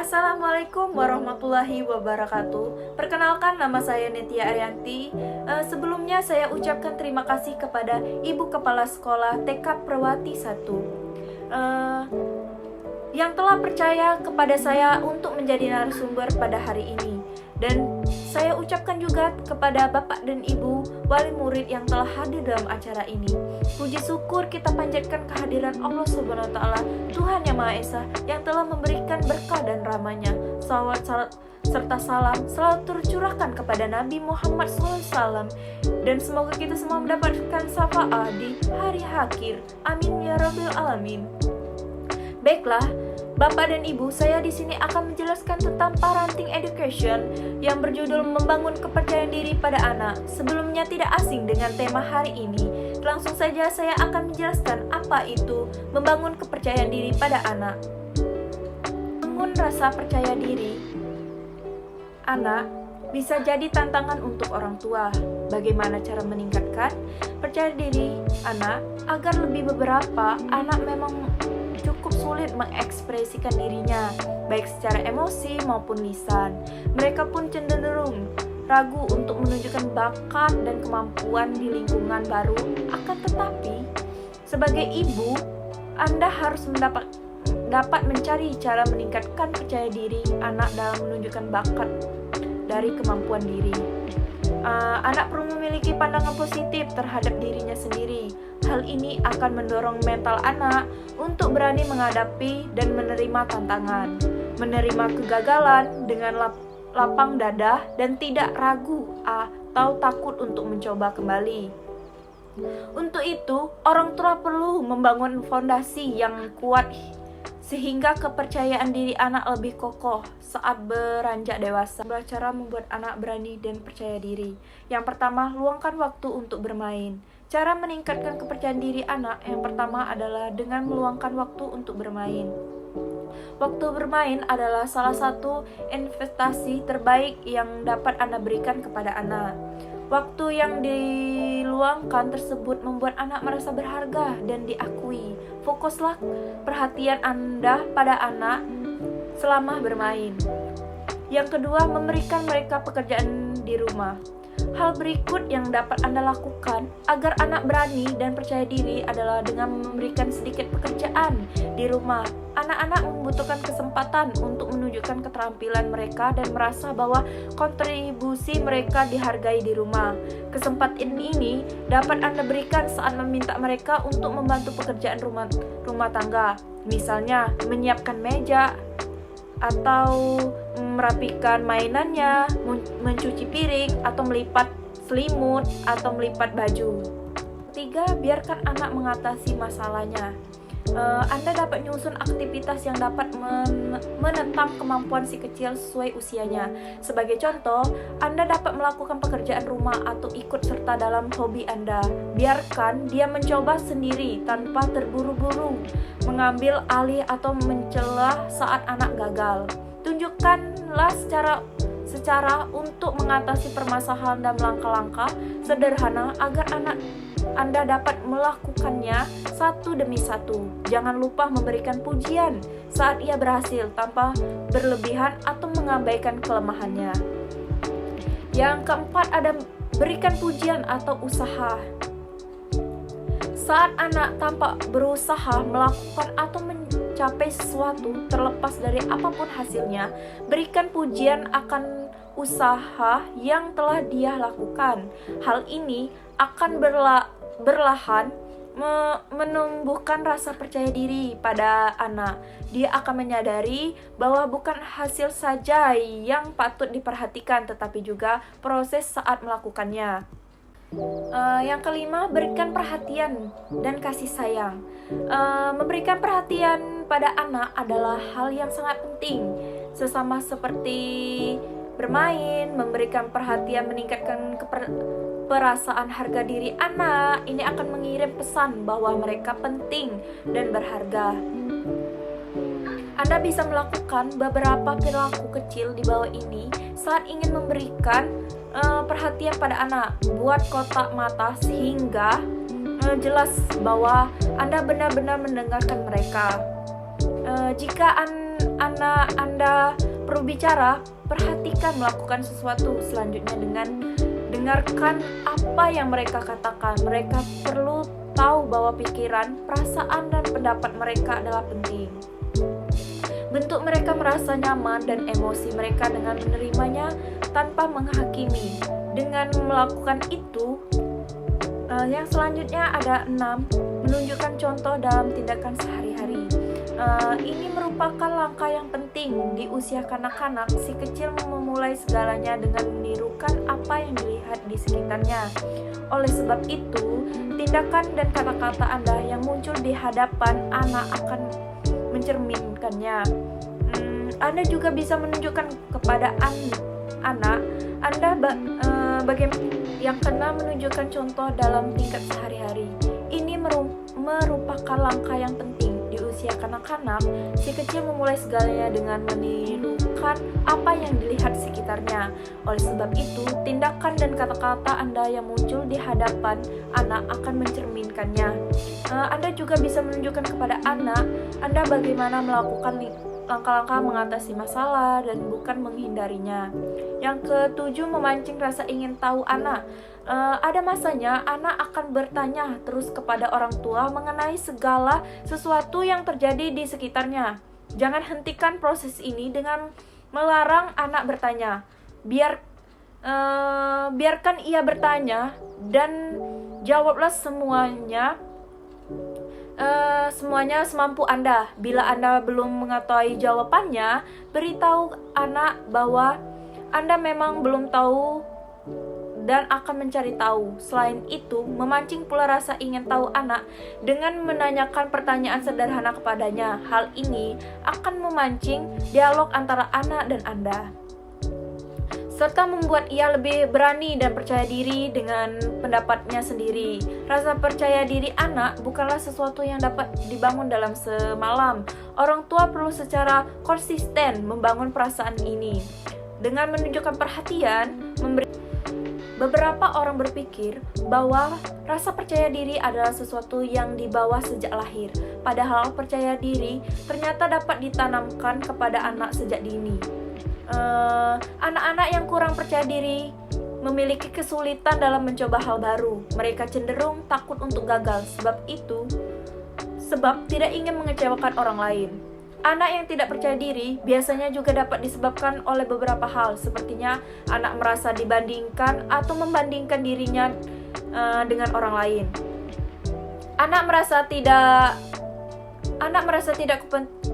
Assalamualaikum warahmatullahi wabarakatuh. Perkenalkan, nama saya Netia Arianti. Sebelumnya saya ucapkan terima kasih kepada Ibu Kepala Sekolah TK Perwati 1 yang telah percaya kepada saya untuk menjadi narasumber pada hari ini. Dan saya ucapkan juga kepada Bapak dan Ibu wali murid yang telah hadir dalam acara ini. Puji syukur kita panjatkan kehadiran Allah Subhanahu wa taala, Tuhan Yang Maha Esa, yang telah memberikan berkah dan rahmat-Nya. Salawat serta salam selalu tercurahkan kepada Nabi Muhammad SAW, dan semoga kita semua mendapatkan syafaat di hari akhir. Amin ya rabbil alamin. Baiklah, Bapak dan Ibu, saya di sini akan menjelaskan tentang parenting education yang berjudul membangun kepercayaan diri pada anak. Sebelumnya tidak asing dengan tema hari ini. Langsung saja saya akan menjelaskan apa itu membangun kepercayaan diri pada anak. Membangun rasa percaya diri anak bisa jadi tantangan untuk orang tua. Bagaimana cara meningkatkan percaya diri anak agar lebih beberapa anak memang cukup sulit mengekspresikan dirinya, baik secara emosi maupun lisan. Mereka pun cenderung ragu untuk menunjukkan bakat dan kemampuan di lingkungan baru. Akan tetapi, sebagai ibu, Anda harus dapat mencari cara meningkatkan percaya diri anak dalam menunjukkan bakat dari kemampuan diri. Anak perlu memiliki pandangan positif terhadap dirinya sendiri. Hal ini akan mendorong mental anak untuk berani menghadapi dan menerima tantangan, menerima kegagalan dengan lapang dada dan tidak ragu atau takut untuk mencoba kembali. Untuk itu, orang tua perlu membangun fondasi yang kuat sehingga kepercayaan diri anak lebih kokoh saat beranjak dewasa. Cara membuat anak berani dan percaya diri. Yang pertama, luangkan waktu untuk bermain. Cara meningkatkan kepercayaan diri anak yang pertama adalah dengan meluangkan waktu untuk bermain. Waktu bermain adalah salah satu investasi terbaik yang dapat Anda berikan kepada anak. Waktu yang diluangkan tersebut membuat anak merasa berharga dan diakui. Fokuslah perhatian Anda pada anak selama bermain. Yang kedua, memberikan mereka pekerjaan di rumah. Hal berikut yang dapat Anda lakukan agar anak berani dan percaya diri adalah dengan memberikan sedikit pekerjaan di rumah. Anak-anak membutuhkan kesempatan untuk menunjukkan keterampilan mereka dan merasa bahwa kontribusi mereka dihargai di rumah. Kesempatan ini dapat Anda berikan saat meminta mereka untuk membantu pekerjaan rumah tangga. Misalnya, menyiapkan meja atau merapikan mainannya, mencuci piring, atau melipat selimut, atau melipat baju. Ketiga, biarkan anak mengatasi masalahnya. Anda dapat menyusun aktivitas yang dapat menentang kemampuan si kecil sesuai usianya. Sebagai contoh, Anda dapat melakukan pekerjaan rumah atau ikut serta dalam hobi Anda. Biarkan dia mencoba sendiri tanpa terburu-buru mengambil alih atau mencela saat anak gagal. Tunjukkanlah secara untuk mengatasi permasalahan dan langkah-langkah sederhana agar anak Anda dapat melakukannya satu demi satu. Jangan lupa memberikan pujian saat ia berhasil tanpa berlebihan atau mengabaikan kelemahannya. Yang keempat, ada berikan pujian atau usaha. Saat anak tampak berusaha melakukan atau mencapai sesuatu terlepas dari apapun hasilnya, berikan pujian akan usaha yang telah dia lakukan. Hal ini akan berlahan menumbuhkan rasa percaya diri pada anak. Dia akan menyadari bahwa bukan hasil saja yang patut diperhatikan, tetapi juga proses saat melakukannya. Yang kelima, berikan perhatian dan kasih sayang. Memberikan perhatian pada anak adalah hal yang sangat penting. Sesama seperti bermain, memberikan perhatian meningkatkan perasaan harga diri anak. Ini akan mengirim pesan bahwa mereka penting dan berharga. Anda bisa melakukan beberapa perilaku kecil di bawah ini saat ingin memberikan perhatian pada anak. Buat kotak mata sehingga jelas bahwa Anda benar-benar mendengarkan mereka. Jika anak Anda perlu bicara, perhatikan melakukan sesuatu selanjutnya dengan dengarkan apa yang mereka katakan. Mereka perlu tahu bahwa pikiran, perasaan, dan pendapat mereka adalah penting. Bentuk mereka merasa nyaman dan emosi mereka dengan menerimanya tanpa menghakimi. Dengan melakukan itu, yang selanjutnya ada 6, menunjukkan contoh dalam tindakan sehari-hari. Ini merupakan langkah yang penting di usia kanak-kanak. Si kecil memulai segalanya dengan menirukan apa yang dilihat di sekitarnya. Oleh sebab itu, tindakan dan kata-kata Anda yang muncul di hadapan anak akan mencerminkannya. Anda juga bisa menunjukkan kepada anak Anda bagaimana yang kena menunjukkan contoh dalam tingkat sehari-hari. Ini merupakan langkah yang penting di usia kanak-kanak. Si kecil memulai segalanya dengan menirukan apa yang dilihat sekitarnya. Oleh sebab itu, tindakan dan kata-kata Anda yang muncul di hadapan anak akan mencerminkannya. Anda juga bisa menunjukkan kepada anak Anda bagaimana melakukan langkah-langkah mengatasi masalah dan bukan menghindarinya. Yang ketujuh, memancing rasa ingin tahu anak. Ada masanya anak akan bertanya terus kepada orang tua mengenai segala sesuatu yang terjadi di sekitarnya. Jangan hentikan proses ini dengan melarang anak bertanya. Biarkan ia bertanya dan jawablah semuanya semampu Anda. Bila Anda belum mengetahui jawabannya, beritahu anak bahwa Anda memang belum tahu dan akan mencari tahu. Selain itu, memancing pula rasa ingin tahu anak dengan menanyakan pertanyaan sederhana kepadanya. Hal ini akan memancing dialog antara anak dan Anda, serta membuat ia lebih berani dan percaya diri dengan pendapatnya sendiri. Rasa percaya diri anak bukanlah sesuatu yang dapat dibangun dalam semalam. Orang tua perlu secara konsisten membangun perasaan ini. Dengan menunjukkan perhatian, beberapa orang berpikir bahwa rasa percaya diri adalah sesuatu yang dibawa sejak lahir. Padahal percaya diri ternyata dapat ditanamkan kepada anak sejak dini. Anak-anak yang kurang percaya diri memiliki kesulitan dalam mencoba hal baru. Mereka cenderung takut untuk gagal, sebab tidak ingin mengecewakan orang lain. Anak yang tidak percaya diri biasanya juga dapat disebabkan oleh beberapa hal, sepertinya anak merasa dibandingkan atau membandingkan dirinya dengan orang lain. Anak merasa tidak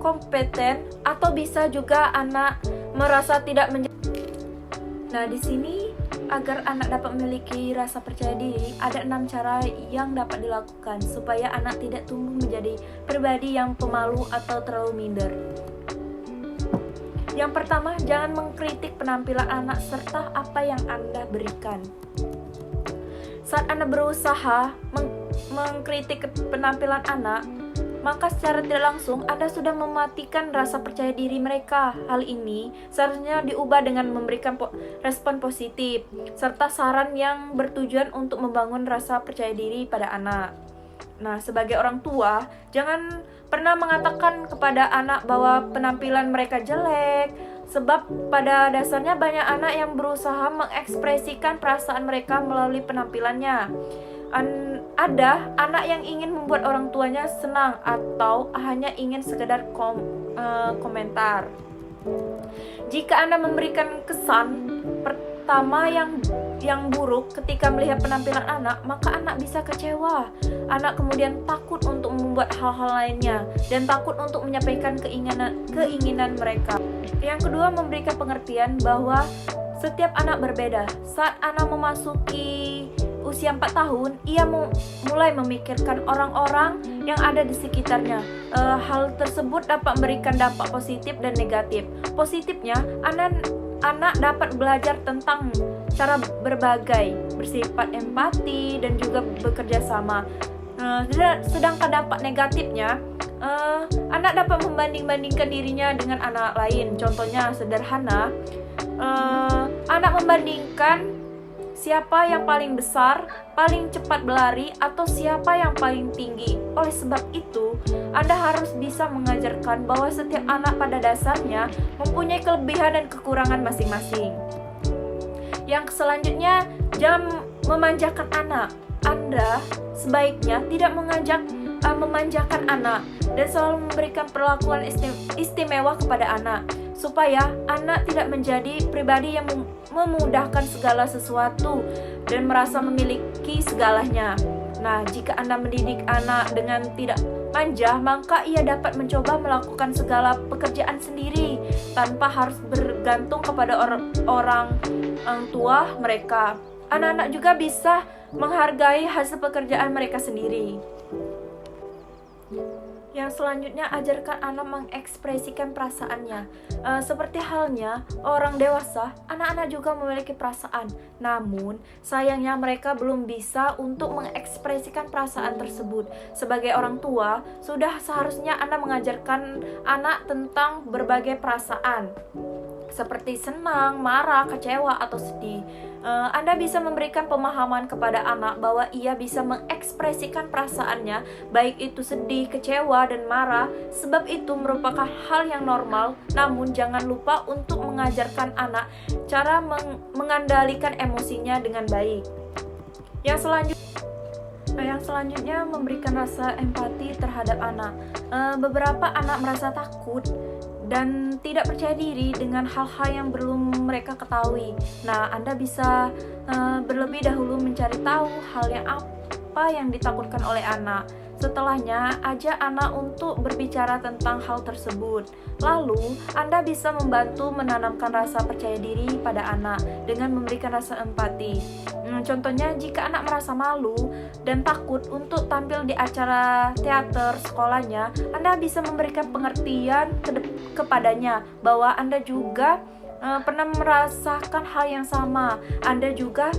kompeten, atau bisa juga anak merasa tidak Nah, di sini agar anak dapat memiliki rasa percaya diri, ada 6 cara yang dapat dilakukan supaya anak tidak tumbuh menjadi pribadi yang pemalu atau terlalu minder. Yang pertama, jangan mengkritik penampilan anak serta apa yang Anda berikan. Saat Anda berusaha mengkritik penampilan anak, maka secara tidak langsung Anda sudah mematikan rasa percaya diri mereka. Hal ini seharusnya diubah dengan memberikan respon positif serta saran yang bertujuan untuk membangun rasa percaya diri pada anak. Nah, sebagai orang tua, jangan pernah mengatakan kepada anak bahwa penampilan mereka jelek, sebab pada dasarnya banyak anak yang berusaha mengekspresikan perasaan mereka melalui penampilannya. Ada anak yang ingin membuat orang tuanya senang atau hanya ingin sekedar komentar. Jika Anda memberikan kesan pertama yang buruk ketika melihat penampilan anak, maka anak bisa kecewa. Anak kemudian takut untuk membuat hal-hal lainnya dan takut untuk menyampaikan keinginan mereka. Yang kedua, memberikan pengertian bahwa setiap anak berbeda. Saat anak memasuki usia 4 tahun, ia mulai memikirkan orang-orang yang ada di sekitarnya. Hal tersebut dapat memberikan dampak positif dan negatif. Positifnya, anak dapat belajar tentang cara bersifat empati dan juga bekerja sama. Sedangkan dampak negatifnya, anak dapat membanding-bandingkan dirinya dengan anak lain. Contohnya sederhana, anak membandingkan siapa yang paling besar, paling cepat berlari, atau siapa yang paling tinggi. Oleh sebab itu, Anda harus bisa mengajarkan bahwa setiap anak pada dasarnya mempunyai kelebihan dan kekurangan masing-masing. Yang selanjutnya, jangan memanjakan anak. Anda sebaiknya tidak memanjakan anak dan selalu memberikan perlakuan istimewa kepada anak, supaya anak tidak menjadi pribadi yang memudahkan segala sesuatu dan merasa memiliki segalanya. Nah, jika Anda mendidik anak dengan tidak manja, maka ia dapat mencoba melakukan segala pekerjaan sendiri tanpa harus bergantung kepada orang tua mereka. Anak-anak juga bisa menghargai hasil pekerjaan mereka sendiri. Yang selanjutnya, ajarkan anak mengekspresikan perasaannya. Seperti halnya orang dewasa, anak-anak juga memiliki perasaan. Namun, sayangnya mereka belum bisa untuk mengekspresikan perasaan tersebut. Sebagai orang tua, sudah seharusnya Anda mengajarkan anak tentang berbagai perasaan, seperti senang, marah, kecewa, atau sedih. Anda bisa memberikan pemahaman kepada anak bahwa ia bisa mengekspresikan perasaannya, baik itu sedih, kecewa, dan marah, sebab itu merupakan hal yang normal. Namun jangan lupa untuk mengajarkan anak cara mengendalikan emosinya dengan baik. Yang selanjutnya, memberikan rasa empati terhadap anak. Beberapa anak merasa takut dan tidak percaya diri dengan hal-hal yang belum mereka ketahui. Nah, Anda bisa berlebih dahulu mencari tahu hal yang apa yang ditakutkan oleh anak. Setelahnya, ajak anak untuk berbicara tentang hal tersebut. Lalu, Anda bisa membantu menanamkan rasa percaya diri pada anak dengan memberikan rasa empati. Contohnya, jika anak merasa malu dan takut untuk tampil di acara teater sekolahnya, Anda bisa memberikan pengertian kepadanya bahwa Anda juga pernah merasakan hal yang sama. Anda juga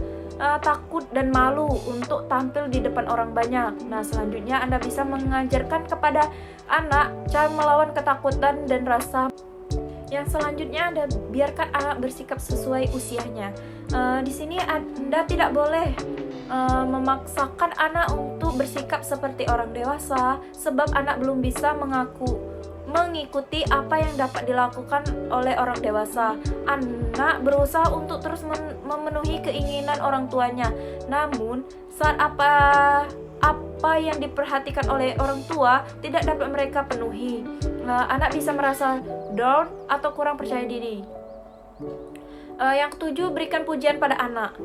takut dan malu untuk tampil di depan orang banyak. Nah, selanjutnya Anda bisa mengajarkan kepada anak cara melawan ketakutan dan rasa. Yang selanjutnya, Anda biarkan anak bersikap sesuai usianya. Di sini Anda tidak boleh memaksakan anak untuk bersikap seperti orang dewasa, sebab anak belum bisa mengikuti apa yang dapat dilakukan oleh orang dewasa. Anak berusaha untuk terus memenuhi keinginan orang tuanya. Namun, saat apa yang diperhatikan oleh orang tua tidak dapat mereka penuhi, anak bisa merasa down atau kurang percaya diri. Yang ketujuh, berikan pujian pada anak.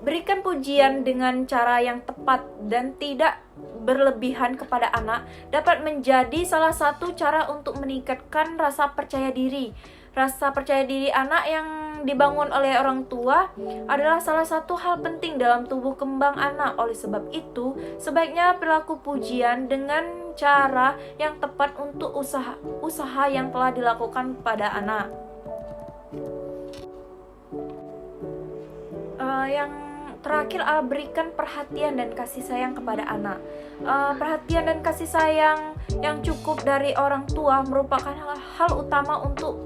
Berikan pujian dengan cara yang tepat dan tidak berlebihan kepada anak dapat menjadi salah satu cara untuk meningkatkan rasa percaya diri. Rasa percaya diri anak yang dibangun oleh orang tua adalah salah satu hal penting dalam tumbuh kembang anak. Oleh sebab itu, sebaiknya perilaku pujian dengan cara yang tepat untuk usaha yang telah dilakukan pada anak. Yang terakhir, berikan perhatian dan kasih sayang kepada anak. Perhatian dan kasih sayang yang cukup dari orang tua merupakan hal utama untuk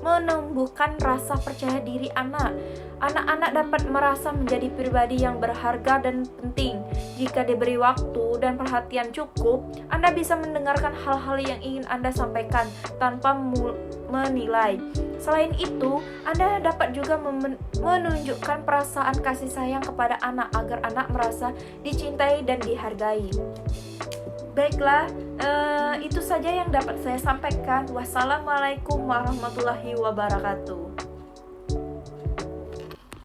menumbuhkan rasa percaya diri anak. Anak-anak dapat merasa menjadi pribadi yang berharga dan penting. Jika diberi waktu dan perhatian cukup, Anda bisa mendengarkan hal-hal yang ingin Anda sampaikan tanpa menilai. Selain itu, Anda dapat juga menunjukkan perasaan kasih sayang kepada anak agar anak merasa dicintai dan dihargai. Baiklah, itu saja yang dapat saya sampaikan. Wassalamualaikum warahmatullahi wabarakatuh.